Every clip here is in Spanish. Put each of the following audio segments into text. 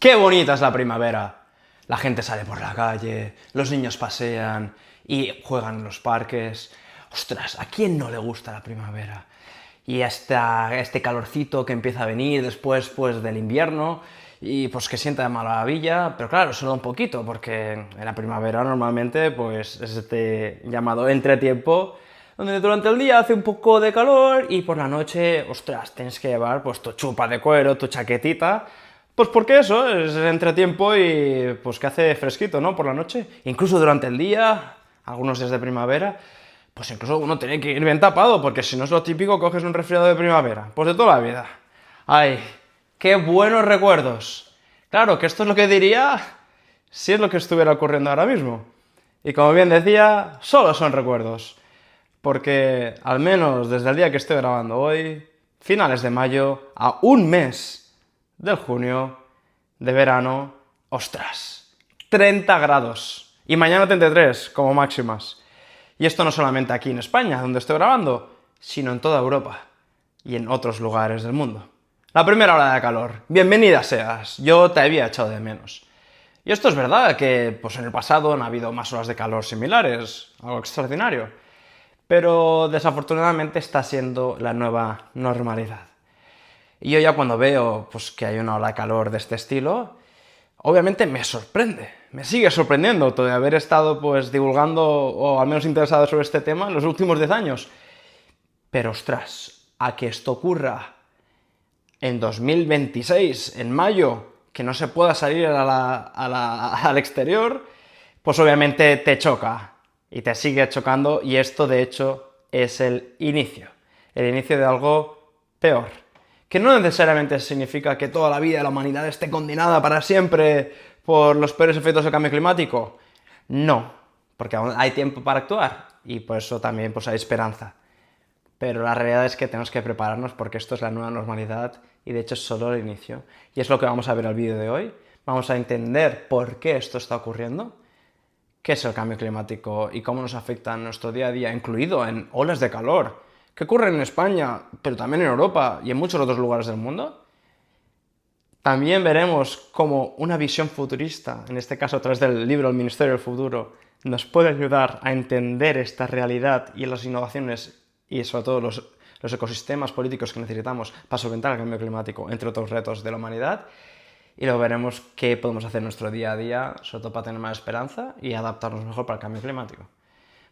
¡Qué bonita es la primavera! La gente sale por la calle, los niños pasean y juegan en los parques. ¡Ostras! ¿A quién no le gusta la primavera? Y hasta este calorcito que empieza a venir después pues, del invierno y pues que sienta de maravilla, pero claro, solo un poquito, porque en la primavera normalmente pues es este llamado entretiempo, donde durante el día hace un poco de calor y por la noche, ostras, tienes que llevar pues tu chupa de cuero, tu chaquetita, pues porque eso, es el entretiempo y pues que hace fresquito, ¿no? Por la noche. Incluso durante el día, algunos días de primavera, pues incluso uno tiene que ir bien tapado, porque si no es lo típico, coges un resfriado de primavera. Pues de toda la vida. ¡Ay! ¡Qué buenos recuerdos! Claro, que esto es lo que diría si es lo que estuviera ocurriendo ahora mismo. Y como bien decía, solo son recuerdos. Porque al menos desde el día que estoy grabando hoy, finales de mayo, a un mes del junio, de verano, ostras, 30 grados. Y mañana 33 como máximas. Y esto no solamente aquí en España, donde estoy grabando, sino en toda Europa y en otros lugares del mundo. La primera ola de calor. Bienvenida seas, yo te había echado de menos. Y esto es verdad, que pues en el pasado han habido más olas de calor similares, algo extraordinario. Pero desafortunadamente está siendo la nueva normalidad. Y yo ya cuando veo pues, que hay una ola de calor de este estilo, obviamente me sorprende, me sigue sorprendiendo todo de haber estado pues divulgando o al menos interesado sobre este tema en los últimos 10 años. Pero ostras, a que esto ocurra en 2026, en mayo, que no se pueda salir al exterior, pues obviamente te choca y te sigue chocando y esto de hecho es el inicio de algo peor. Que no necesariamente significa que toda la vida de la humanidad esté condenada para siempre por los peores efectos del cambio climático. No, porque aún hay tiempo para actuar y por eso también pues, hay esperanza. Pero la realidad es que tenemos que prepararnos porque esto es la nueva normalidad y de hecho es solo el inicio. Y es lo que vamos a ver en el vídeo de hoy. Vamos a entender por qué esto está ocurriendo, qué es el cambio climático y cómo nos afecta en nuestro día a día, incluido en olas de calor, que ocurren en España, pero también en Europa y en muchos otros lugares del mundo. También veremos cómo una visión futurista, en este caso a través del libro El Ministerio del Futuro, nos puede ayudar a entender esta realidad y las innovaciones y sobre todo los ecosistemas políticos que necesitamos para solventar el cambio climático, entre otros retos de la humanidad. Y luego veremos qué podemos hacer en nuestro día a día, sobre todo para tener más esperanza y adaptarnos mejor para el cambio climático.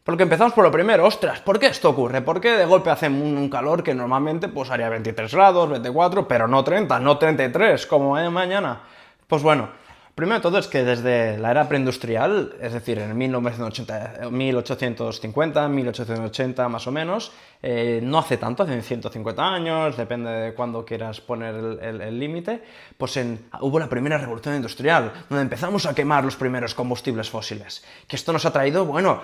Porque empezamos por lo primero, ostras, ¿por qué esto ocurre? ¿Por qué de golpe hace un calor que normalmente pues haría 23 grados, 24, pero no 30, no 33, como mañana? Pues bueno, primero de todo es que desde la era preindustrial, es decir, en 1980, 1850, 1880 más o menos, no hace tanto, hace 150 años, depende de cuándo quieras poner el límite, pues hubo la primera revolución industrial, donde empezamos a quemar los primeros combustibles fósiles. Que esto nos ha traído, bueno,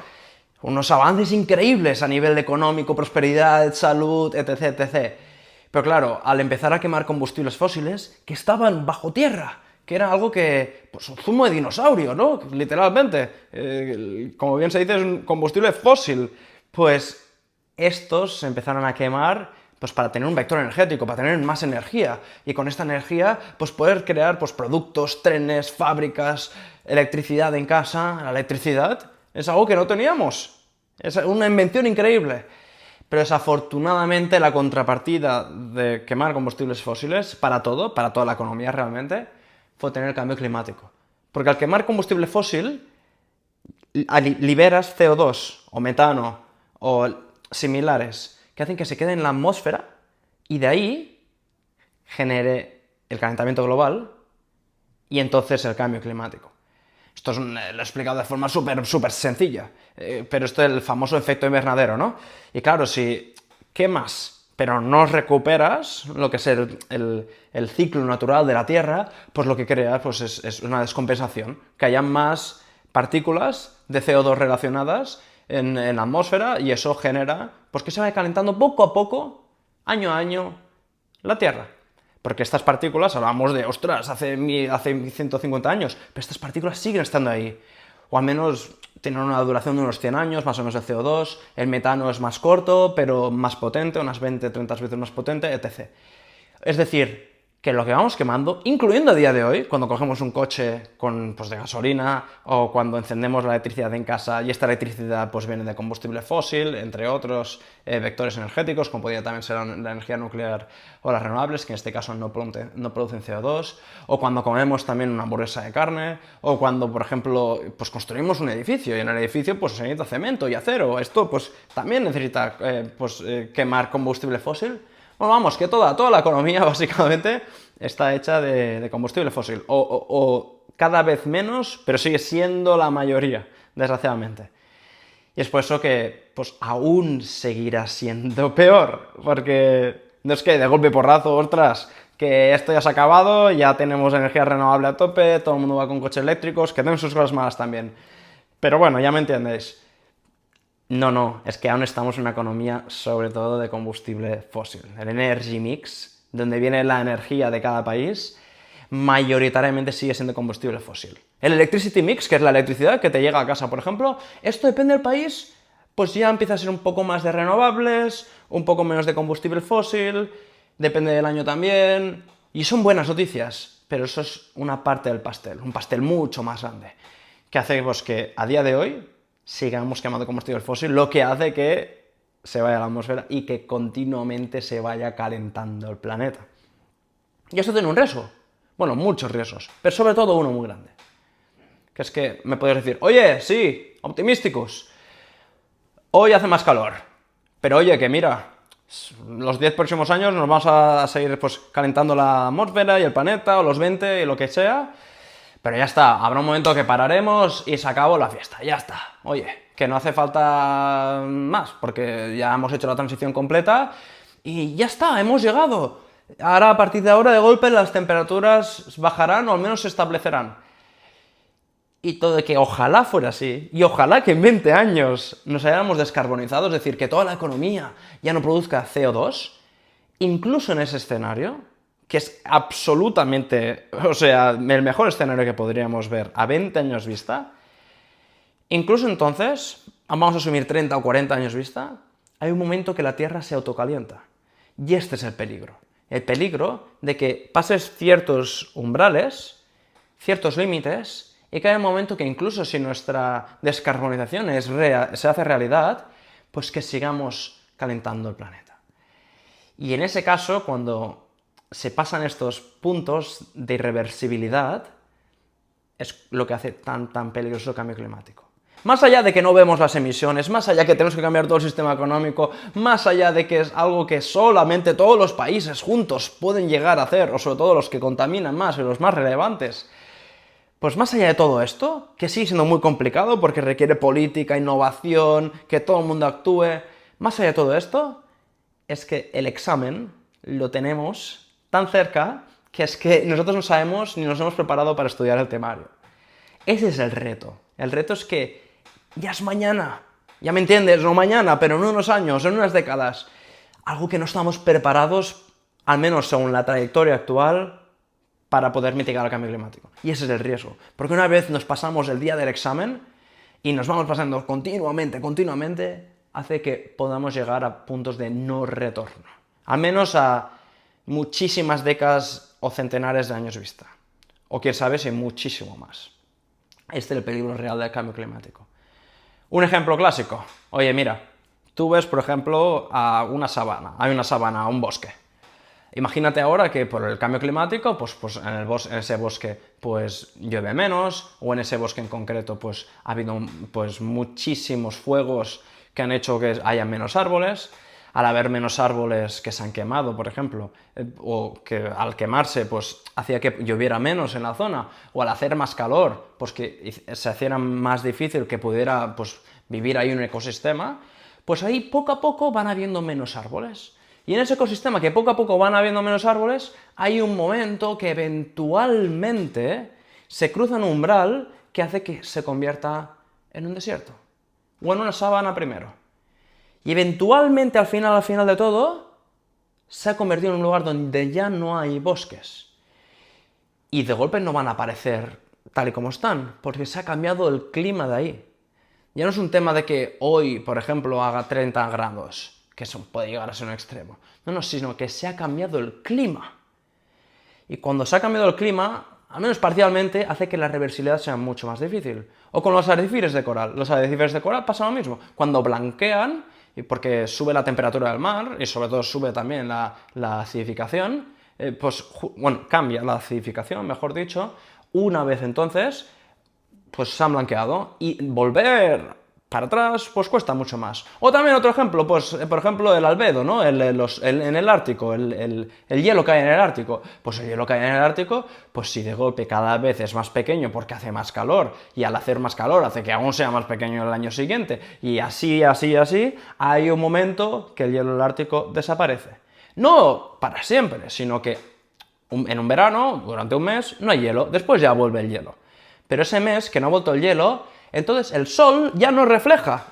unos avances increíbles a nivel económico, prosperidad, salud, etc, etc. Pero claro, al empezar a quemar combustibles fósiles que estaban bajo tierra, que era algo que, pues un zumo de dinosaurio, ¿no? Literalmente. Como bien se dice, es un combustible fósil. Pues estos se empezaron a quemar pues para tener un vector energético, para tener más energía. Y con esta energía, pues poder crear pues, productos, trenes, fábricas, electricidad en casa. La electricidad es algo que no teníamos. Es una invención increíble. Pero desafortunadamente la contrapartida de quemar combustibles fósiles para todo, para toda la economía realmente, fue tener el cambio climático. Porque al quemar combustible fósil, liberas CO2 o metano o similares que hacen que se quede en la atmósfera y de ahí genere el calentamiento global y entonces el cambio climático. Esto lo he explicado de forma súper sencilla, pero esto es el famoso efecto invernadero, ¿no? Y claro, si quemas, pero no recuperas lo que es el ciclo natural de la Tierra, pues lo que creas pues es una descompensación, que haya más partículas de CO2 relacionadas en la atmósfera y eso genera pues que se vaya calentando poco a poco, año a año, la Tierra. Porque estas partículas, hablamos de, ostras, hace 150 años, pero estas partículas siguen estando ahí. O al menos tienen una duración de unos 100 años, más o menos el CO2, el metano es más corto, pero más potente, unas 20, 30 veces más potente, etc. Es decir, que lo que vamos quemando, incluyendo a día de hoy, cuando cogemos un coche de gasolina, o cuando encendemos la electricidad en casa, y esta electricidad pues viene de combustible fósil, entre otros vectores energéticos, como podría también ser la energía nuclear o las renovables, que en este caso no producen CO2, o cuando comemos también una hamburguesa de carne, o cuando, por ejemplo, pues construimos un edificio, y en el edificio pues se necesita cemento y acero, esto pues también necesita quemar combustible fósil. Bueno, vamos, que toda la economía básicamente está hecha de combustible fósil, o cada vez menos, pero sigue siendo la mayoría, desgraciadamente. Y es por eso que pues aún seguirá siendo peor, porque no es que de golpe porrazo, ostras, que esto ya se ha acabado, ya tenemos energía renovable a tope, todo el mundo va con coches eléctricos, que tienen sus cosas malas también. Pero bueno, ya me entendéis. No, es que aún estamos en una economía sobre todo de combustible fósil. El energy mix, donde viene la energía de cada país, mayoritariamente sigue siendo combustible fósil. El electricity mix, que es la electricidad que te llega a casa, por ejemplo, esto depende del país, pues ya empieza a ser un poco más de renovables, un poco menos de combustible fósil, depende del año también, y son buenas noticias, pero eso es una parte del pastel, un pastel mucho más grande, que hace pues, que a día de hoy sigamos quemando combustible fósil, lo que hace que se vaya a la atmósfera y que continuamente se vaya calentando el planeta. Y esto tiene un riesgo. Bueno, muchos riesgos, pero sobre todo uno muy grande. Que es que me podéis decir, oye, sí, optimísticos, hoy hace más calor, pero oye, que mira, los 10 próximos años nos vamos a seguir pues, calentando la atmósfera y el planeta, o los 20 y lo que sea, pero ya está, habrá un momento que pararemos y se acabó la fiesta, ya está. Oye, que no hace falta más, porque ya hemos hecho la transición completa y ya está, hemos llegado. Ahora, a partir de ahora, de golpe, las temperaturas bajarán o al menos se establecerán. Y todo de que ojalá fuera así, y ojalá que en 20 años nos hayáramos descarbonizado, es decir, que toda la economía ya no produzca CO2, incluso en ese escenario, que es absolutamente, o sea, el mejor escenario que podríamos ver a 20 años vista, incluso entonces, vamos a asumir 30 o 40 años vista, hay un momento que la Tierra se autocalienta. Y este es el peligro. El peligro de que pases ciertos umbrales, ciertos límites, y que haya un momento que incluso si nuestra descarbonización se hace realidad, pues que sigamos calentando el planeta. Y en ese caso, cuando se pasan estos puntos de irreversibilidad, es lo que hace tan peligroso el cambio climático. Más allá de que no vemos las emisiones, más allá de que tenemos que cambiar todo el sistema económico, más allá de que es algo que solamente todos los países juntos pueden llegar a hacer, o sobre todo los que contaminan más y los más relevantes, pues más allá de todo esto, que sigue siendo muy complicado porque requiere política, innovación, que todo el mundo actúe, más allá de todo esto, es que el examen lo tenemos tan cerca que es que nosotros no sabemos ni nos hemos preparado para estudiar el temario. Ese es el reto. El reto es que ya es mañana. Ya me entiendes, no mañana, pero en unos años, en unas décadas. Algo que no estamos preparados, al menos según la trayectoria actual, para poder mitigar el cambio climático. Y ese es el riesgo. Porque una vez nos pasamos el día del examen y nos vamos pasando continuamente, hace que podamos llegar a puntos de no retorno. Al menos a muchísimas décadas o centenares de años vista. O quién sabe si muchísimo más. Este es el peligro real del cambio climático. Un ejemplo clásico. Oye, mira, tú ves, por ejemplo, a una sabana. Hay una sabana, un bosque. Imagínate ahora que por el cambio climático, pues en ese bosque pues llueve menos, o en ese bosque en concreto pues ha habido pues muchísimos fuegos que han hecho que haya menos árboles. Al haber menos árboles que se han quemado, por ejemplo, o que al quemarse pues hacía que lloviera menos en la zona, o al hacer más calor, pues que se hiciera más difícil que pudiera pues vivir ahí un ecosistema, pues ahí poco a poco van habiendo menos árboles. Y en ese ecosistema que poco a poco van habiendo menos árboles, hay un momento que eventualmente se cruza un umbral que hace que se convierta en un desierto, o en una sabana primero. Y eventualmente, al final de todo, se ha convertido en un lugar donde ya no hay bosques. Y de golpe no van a aparecer tal y como están, porque se ha cambiado el clima de ahí. Ya no es un tema de que hoy, por ejemplo, haga 30 grados, que eso puede llegar a ser un extremo. No, sino que se ha cambiado el clima. Y cuando se ha cambiado el clima, al menos parcialmente, hace que la reversibilidad sea mucho más difícil. O con los arrecifes de coral. Los arrecifes de coral pasa lo mismo. Cuando blanquean, y porque sube la temperatura del mar, y sobre todo sube también la acidificación, cambia la acidificación, mejor dicho, una vez entonces, pues se han blanqueado. Y volver para atrás, pues cuesta mucho más. O también otro ejemplo, pues por ejemplo el albedo, ¿no? En el Ártico, el hielo que hay en el Ártico. Pues el hielo que hay en el Ártico, pues si de golpe cada vez es más pequeño porque hace más calor, y al hacer más calor hace que aún sea más pequeño el año siguiente, y así, hay un momento que el hielo del Ártico desaparece. No para siempre, sino que en un verano, durante un mes, no hay hielo, después ya vuelve el hielo. Pero ese mes que no ha vuelto el hielo, entonces el sol ya no refleja,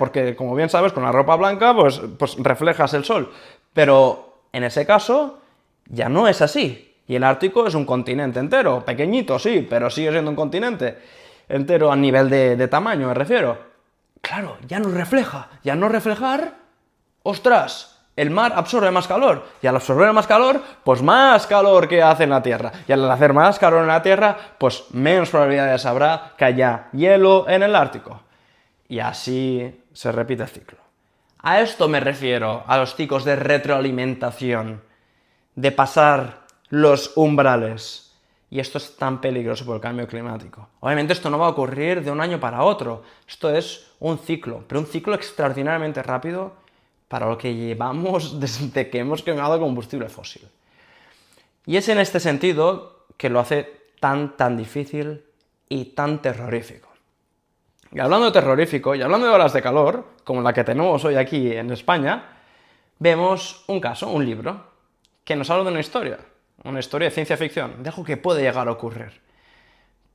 porque como bien sabes, con la ropa blanca, pues reflejas el sol. Pero en ese caso, ya no es así. Y el Ártico es un continente entero, pequeñito, sí, pero sigue siendo un continente entero a nivel de tamaño, me refiero. Claro, ya no refleja. Y al no reflejar, ¡ostras! El mar absorbe más calor, y al absorber más calor, pues más calor que hace en la Tierra. Y al hacer más calor en la Tierra, pues menos probabilidades habrá que haya hielo en el Ártico. Y así se repite el ciclo. A esto me refiero, a los ciclos de retroalimentación, de pasar los umbrales. Y esto es tan peligroso por el cambio climático. Obviamente esto no va a ocurrir de un año para otro. Esto es un ciclo, pero un ciclo extraordinariamente rápido para lo que llevamos desde que hemos quemado combustible fósil. Y es en este sentido que lo hace tan difícil y tan terrorífico. Y hablando de terrorífico, y hablando de olas de calor, como la que tenemos hoy aquí en España, vemos un caso, un libro, que nos habla de una historia de ciencia ficción, de algo que puede llegar a ocurrir,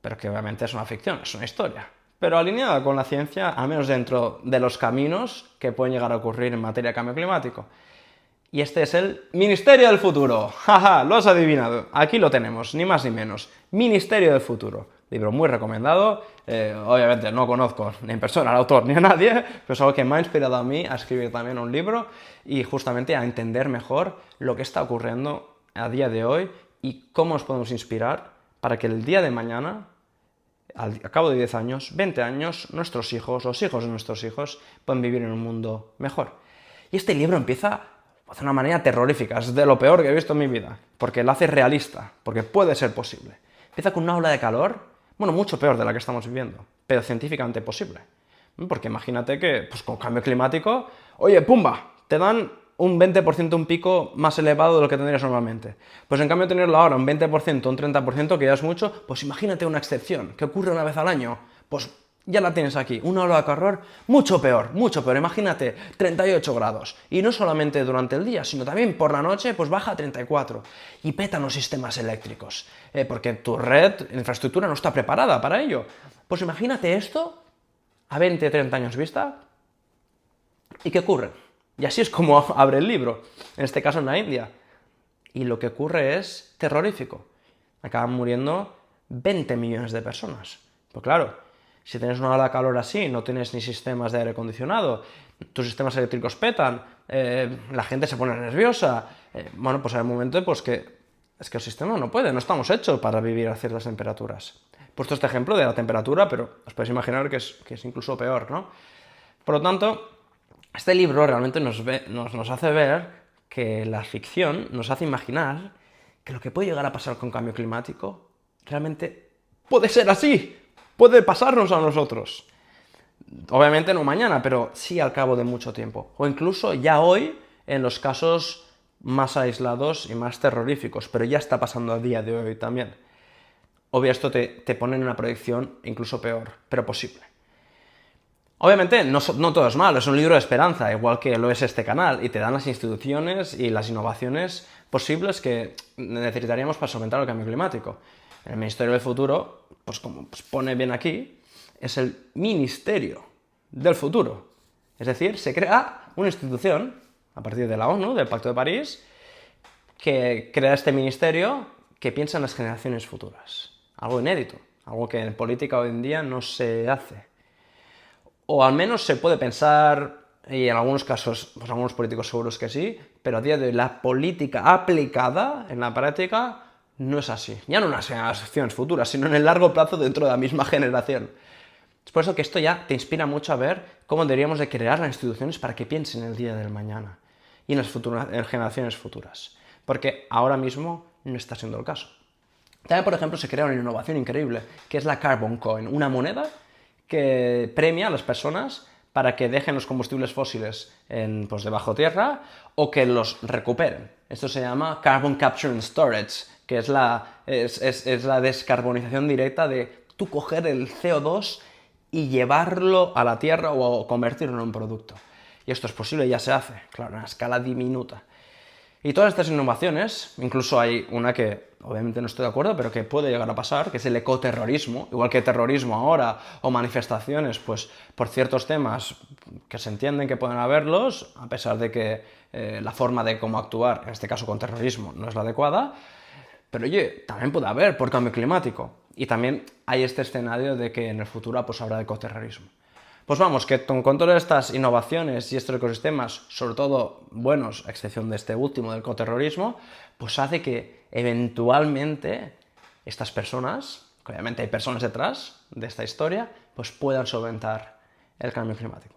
pero que obviamente es una ficción, es una historia, pero alineada con la ciencia, al menos dentro de los caminos que pueden llegar a ocurrir en materia de cambio climático. Y este es el Ministerio del Futuro. ¡Jaja! Lo has adivinado. Aquí lo tenemos, ni más ni menos. Ministerio del Futuro. Libro muy recomendado. Obviamente no conozco ni en persona al autor ni a nadie, pero es algo que me ha inspirado a mí a escribir también un libro y justamente a entender mejor lo que está ocurriendo a día de hoy y cómo nos podemos inspirar para que el día de mañana, al cabo de 10 años, 20 años, nuestros hijos, los hijos de nuestros hijos, puedan vivir en un mundo mejor. Y este libro empieza de una manera terrorífica, es de lo peor que he visto en mi vida, porque lo hace realista, porque puede ser posible. Empieza con una ola de calor, mucho peor de la que estamos viviendo, pero científicamente posible. Porque imagínate que, pues con cambio climático, oye, ¡pumba!, te dan un 20%, un pico más elevado de lo que tendrías normalmente. Pues en cambio tenerlo ahora un 20%, un 30%, que ya es mucho, pues imagínate una excepción, que ocurre una vez al año, pues ya la tienes aquí, una ola de calor mucho peor, imagínate 38 grados, y no solamente durante el día, sino también por la noche, pues baja a 34, y petan los sistemas eléctricos, porque tu red, infraestructura no está preparada para ello. Pues imagínate esto a 20, 30 años vista, ¿y qué ocurre? Y así es como abre el libro, en este caso en la India. Y lo que ocurre es terrorífico. Acaban muriendo 20 millones de personas. Pues claro, si tienes una ola de calor así, no tienes ni sistemas de aire acondicionado, tus sistemas eléctricos petan, la gente se pone nerviosa, pues hay un momento pues que es que el sistema no puede, no estamos hechos para vivir a ciertas temperaturas. He puesto este ejemplo de la temperatura, pero os podéis imaginar que es incluso peor, ¿no? Por lo tanto, este libro realmente nos hace ver que la ficción nos hace imaginar que lo que puede llegar a pasar con cambio climático realmente puede ser así, puede pasarnos a nosotros. Obviamente no mañana, pero sí al cabo de mucho tiempo. O incluso ya hoy en los casos más aislados y más terroríficos, pero ya está pasando a día de hoy también. Obvio, esto te pone en una proyección incluso peor, pero posible. Obviamente no todo es malo, es un libro de esperanza, igual que lo es este canal, y te dan las instituciones y las innovaciones posibles que necesitaríamos para solventar el cambio climático. El Ministerio del Futuro, pues como pone bien aquí, es el Ministerio del Futuro. Es decir, se crea una institución, a partir de la ONU, del Pacto de París, que crea este ministerio que piensa en las generaciones futuras. Algo inédito, algo que en política hoy en día no se hace. O al menos se puede pensar y en algunos casos, pues algunos políticos seguros que sí, pero a día de hoy la política aplicada en la práctica no es así. Ya no en las generaciones futuras, sino en el largo plazo dentro de la misma generación. Es por eso que esto ya te inspira mucho a ver cómo deberíamos de crear las instituciones para que piensen en el día del mañana y en generaciones futuras. Porque ahora mismo no está siendo el caso. También, por ejemplo, se crea una innovación increíble, que es la Carbon Coin, una moneda que premia a las personas para que dejen los combustibles fósiles pues, debajo tierra o que los recuperen. Esto se llama Carbon Capture and Storage, que es la descarbonización directa de tú coger el CO2 y llevarlo a la tierra o convertirlo en un producto. Y esto es posible, ya se hace, claro, a una escala diminuta. Y todas estas innovaciones, incluso hay una que obviamente no estoy de acuerdo, pero que puede llegar a pasar, que es el ecoterrorismo, igual que terrorismo ahora, o manifestaciones, pues por ciertos temas que se entienden que pueden haberlos, a pesar de que la forma de cómo actuar, en este caso con terrorismo, no es la adecuada, pero oye, también puede haber por cambio climático. Y también hay este escenario de que en el futuro pues, habrá ecoterrorismo. Pues vamos, que con todas estas innovaciones y estos ecosistemas, sobre todo buenos, a excepción de este último, del ecoterrorismo, pues hace que eventualmente estas personas, que obviamente hay personas detrás de esta historia, pues puedan solventar el cambio climático.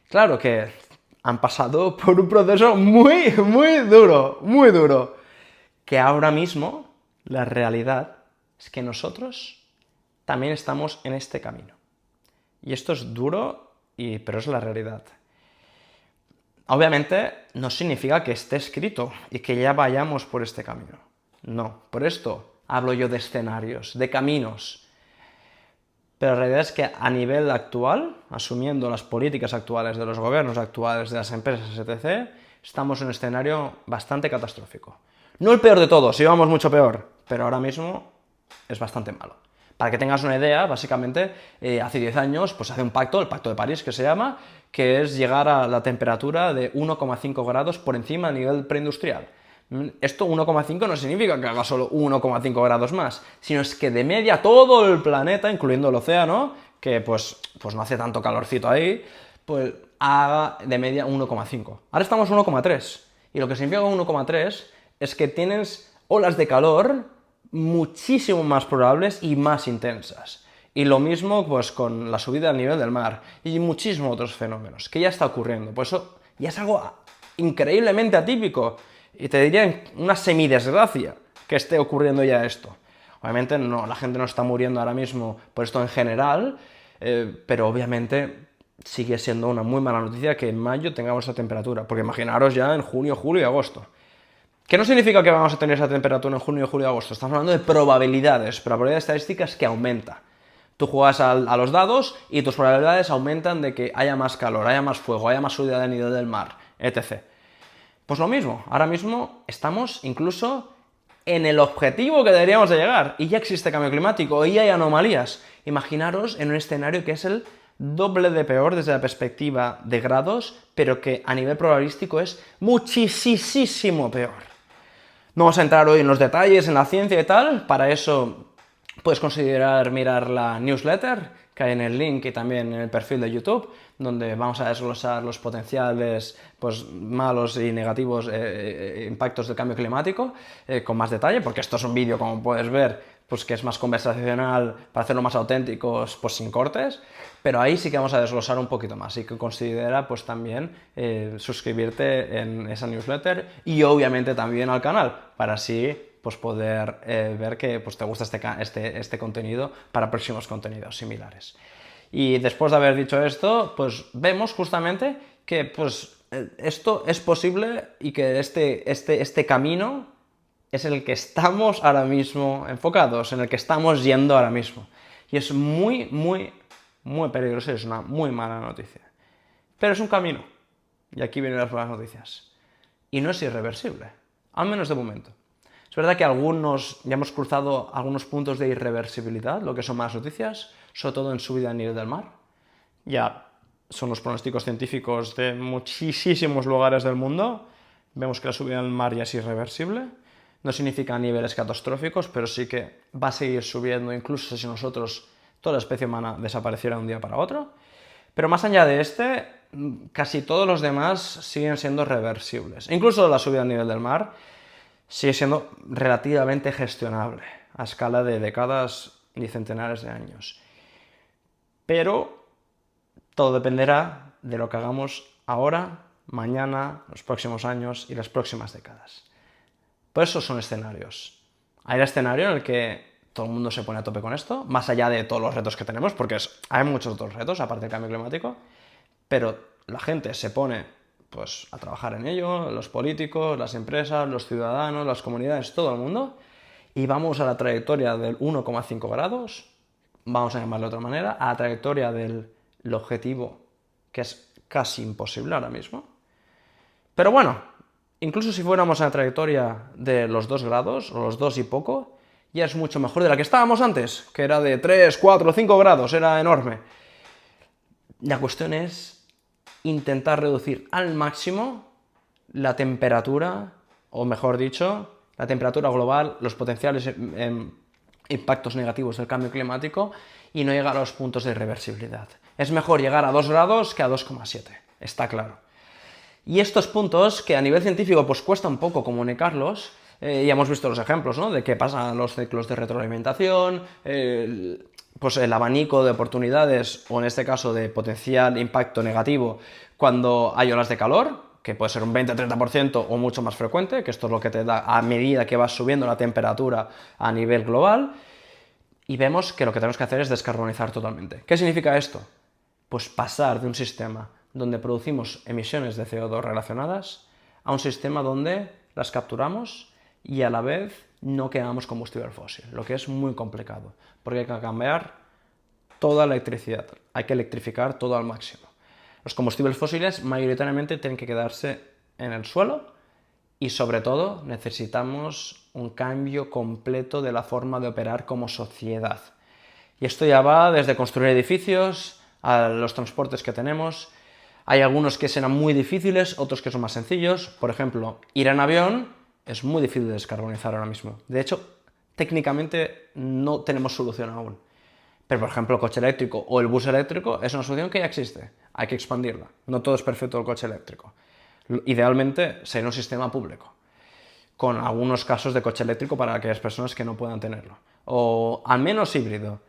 Claro que han pasado por un proceso muy, muy duro, que ahora mismo la realidad es que nosotros también estamos en este camino. Y esto es duro, pero es la realidad. Obviamente no significa que esté escrito y que ya vayamos por este camino. No, por esto hablo yo de escenarios, de caminos. Pero la realidad es que a nivel actual, asumiendo las políticas actuales de los gobiernos actuales, de las empresas, etc., estamos en un escenario bastante catastrófico. No el peor de todos, íbamos mucho peor, pero ahora mismo es bastante malo. Para que tengas una idea, básicamente, hace 10 años pues hace un pacto, el Pacto de París, que se llama, que es llegar a la temperatura de 1,5 grados por encima del nivel preindustrial. Esto 1,5 no significa que haga solo 1,5 grados más, sino es que de media todo el planeta, incluyendo el océano, que pues no hace tanto calorcito ahí, pues haga de media 1,5. Ahora estamos 1,3. Y lo que significa 1,3 es que tienes olas de calor muchísimo más probables y más intensas. Y lo mismo pues con la subida del nivel del mar y muchísimos otros fenómenos, que ya está ocurriendo. Por eso ya es algo increíblemente atípico. Y te diría una semidesgracia que esté ocurriendo ya esto. Obviamente no, la gente no está muriendo ahora mismo por esto en general, pero obviamente sigue siendo una muy mala noticia que en mayo tengamos esa temperatura, porque imaginaros ya en junio, julio y agosto. ¿Qué no significa que vamos a tener esa temperatura en junio, julio y agosto? Estamos hablando de probabilidades, probabilidad estadística es que aumenta. Tú juegas a los dados y tus probabilidades aumentan de que haya más calor, haya más fuego, haya más subida del nivel del mar, etc. Pues lo mismo, ahora mismo estamos incluso en el objetivo que deberíamos de llegar y ya existe cambio climático y hay anomalías. Imaginaros en un escenario que es el doble de peor desde la perspectiva de grados, pero que a nivel probabilístico es muchísimo peor. No vamos a entrar hoy en los detalles, en la ciencia y tal, para eso puedes considerar mirar la newsletter que hay en el link y también en el perfil de YouTube, donde vamos a desglosar los potenciales pues, malos y negativos impactos del cambio climático con más detalle, porque esto es un vídeo, como puedes ver, pues que es más conversacional para hacerlo más auténticos, pues sin cortes, pero ahí sí que vamos a desglosar un poquito más, así que considera pues también suscribirte en esa newsletter y obviamente también al canal, para así pues poder ver que pues, te gusta este contenido para próximos contenidos similares. Y después de haber dicho esto, pues vemos justamente que pues, esto es posible y que este camino es el que estamos ahora mismo enfocados, en el que estamos yendo ahora mismo. Y es muy peligroso, es una muy mala noticia. Pero es un camino. Y aquí vienen las buenas noticias. Y no es irreversible, al menos de momento. Es verdad que ya hemos cruzado algunos puntos de irreversibilidad, lo que son malas noticias, sobre todo en subida del nivel del mar. Ya son los pronósticos científicos de muchísimos lugares del mundo. Vemos que la subida del mar ya es irreversible. No significa niveles catastróficos, pero sí que va a seguir subiendo, incluso si nosotros, toda la especie humana, desapareciera de un día para otro. Pero más allá de casi todos los demás siguen siendo reversibles. Incluso la subida al nivel del mar sigue siendo relativamente gestionable a escala de décadas y centenares de años. Pero todo dependerá de lo que hagamos ahora, mañana, los próximos años y las próximas décadas. Por eso son escenarios. Hay el escenario en el que todo el mundo se pone a tope con esto, más allá de todos los retos que tenemos, porque hay muchos otros retos, aparte del cambio climático, pero la gente se pone pues, a trabajar en ello, los políticos, las empresas, los ciudadanos, las comunidades, todo el mundo, y vamos a la trayectoria del 1,5 grados, vamos a llamarlo de otra manera, a la trayectoria del objetivo, que es casi imposible ahora mismo. Pero bueno, incluso si fuéramos a la trayectoria de los 2 grados, o los 2 y poco, ya es mucho mejor de la que estábamos antes, que era de 3, 4, 5 grados, era enorme. La cuestión es intentar reducir al máximo la temperatura, o mejor dicho, la temperatura global, los potenciales impactos negativos del cambio climático y no llegar a los puntos de irreversibilidad. Es mejor llegar a 2 grados que a 2,7, está claro. Y estos puntos, que a nivel científico pues cuesta un poco comunicarlos, ya hemos visto los ejemplos, ¿no? De qué pasan los ciclos de retroalimentación, pues el abanico de oportunidades, o en este caso de potencial impacto negativo, cuando hay olas de calor, que puede ser un 20-30% o mucho más frecuente, que esto es lo que te da a medida que vas subiendo la temperatura a nivel global, y vemos que lo que tenemos que hacer es descarbonizar totalmente. ¿Qué significa esto? Pues pasar de un sistema donde producimos emisiones de CO2 relacionadas a un sistema donde las capturamos y a la vez no quemamos combustible fósil, lo que es muy complicado, porque hay que cambiar toda la electricidad, hay que electrificar todo al máximo. Los combustibles fósiles mayoritariamente tienen que quedarse en el suelo y sobre todo necesitamos un cambio completo de la forma de operar como sociedad. Y esto ya va desde construir edificios a los transportes que tenemos. Hay algunos que serán muy difíciles, otros que son más sencillos. Por ejemplo, ir en avión es muy difícil de descarbonizar ahora mismo. De hecho, técnicamente no tenemos solución aún. Pero, por ejemplo, el coche eléctrico o el bus eléctrico es una solución que ya existe. Hay que expandirla. No todo es perfecto el coche eléctrico. Idealmente sería un sistema público, con algunos casos de coche eléctrico para aquellas personas que no puedan tenerlo. O al menos híbrido.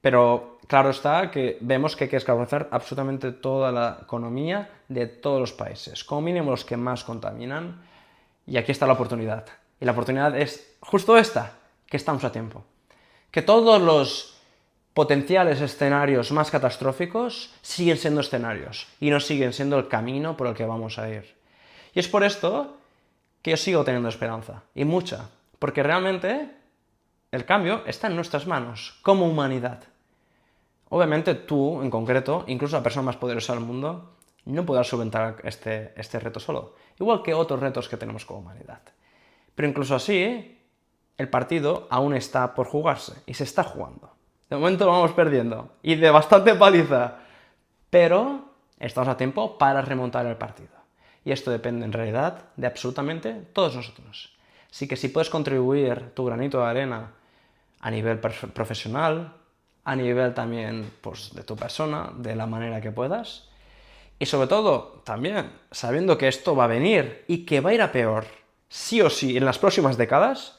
Pero claro está que vemos que hay que descarbonizar absolutamente toda la economía de todos los países, como mínimo los que más contaminan. Y aquí está la oportunidad. Y la oportunidad es justo esta, que estamos a tiempo. Que todos los potenciales escenarios más catastróficos siguen siendo escenarios y no siguen siendo el camino por el que vamos a ir. Y es por esto que yo sigo teniendo esperanza, y mucha, porque realmente el cambio está en nuestras manos, como humanidad. Obviamente tú, en concreto, incluso la persona más poderosa del mundo, no podrás solventar este reto solo, igual que otros retos que tenemos como humanidad. Pero incluso así, el partido aún está por jugarse, y se está jugando. De momento vamos perdiendo, y de bastante paliza, pero estamos a tiempo para remontar el partido. Y esto depende en realidad de absolutamente todos nosotros. Así que si puedes contribuir tu granito de arena a nivel profesional, a nivel también pues, de tu persona, de la manera que puedas, y sobre todo también sabiendo que esto va a venir y que va a ir a peor, sí o sí, en las próximas décadas,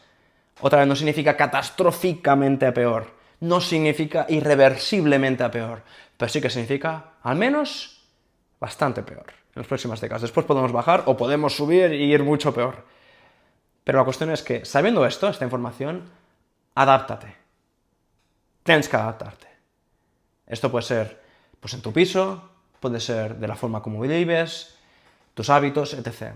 otra vez no significa catastróficamente a peor, no significa irreversiblemente a peor, pero sí que significa al menos bastante peor en las próximas décadas. Después podemos bajar o podemos subir y ir mucho peor. Pero la cuestión es que, sabiendo esto, esta información, adáptate. Tienes que adaptarte. Esto puede ser pues, en tu piso, puede ser de la forma como vives, tus hábitos, etc.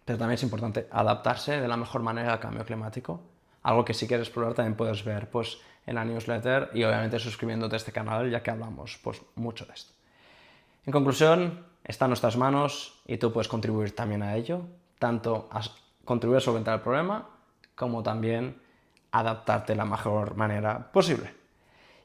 Pero también es importante adaptarse de la mejor manera al cambio climático. Algo que si quieres explorar también puedes ver pues, en la newsletter y obviamente suscribiéndote a este canal, ya que hablamos pues, mucho de esto. En conclusión, está en nuestras manos y tú puedes contribuir también a ello, tanto a contribuir a solventar el problema, como también adaptarte de la mejor manera posible.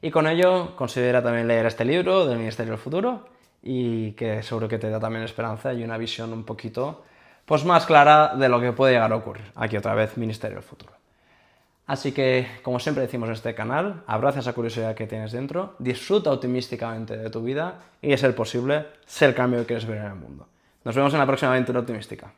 Y con ello, considera también leer este libro del Ministerio del Futuro, y que seguro que te da también esperanza y una visión un poquito pues, más clara de lo que puede llegar a ocurrir. Aquí otra vez, Ministerio del Futuro. Así que, como siempre decimos en este canal, abraza esa curiosidad que tienes dentro, disfruta optimísticamente de tu vida y, de ser posible, sé el cambio que quieres ver en el mundo. Nos vemos en la próxima aventura optimística.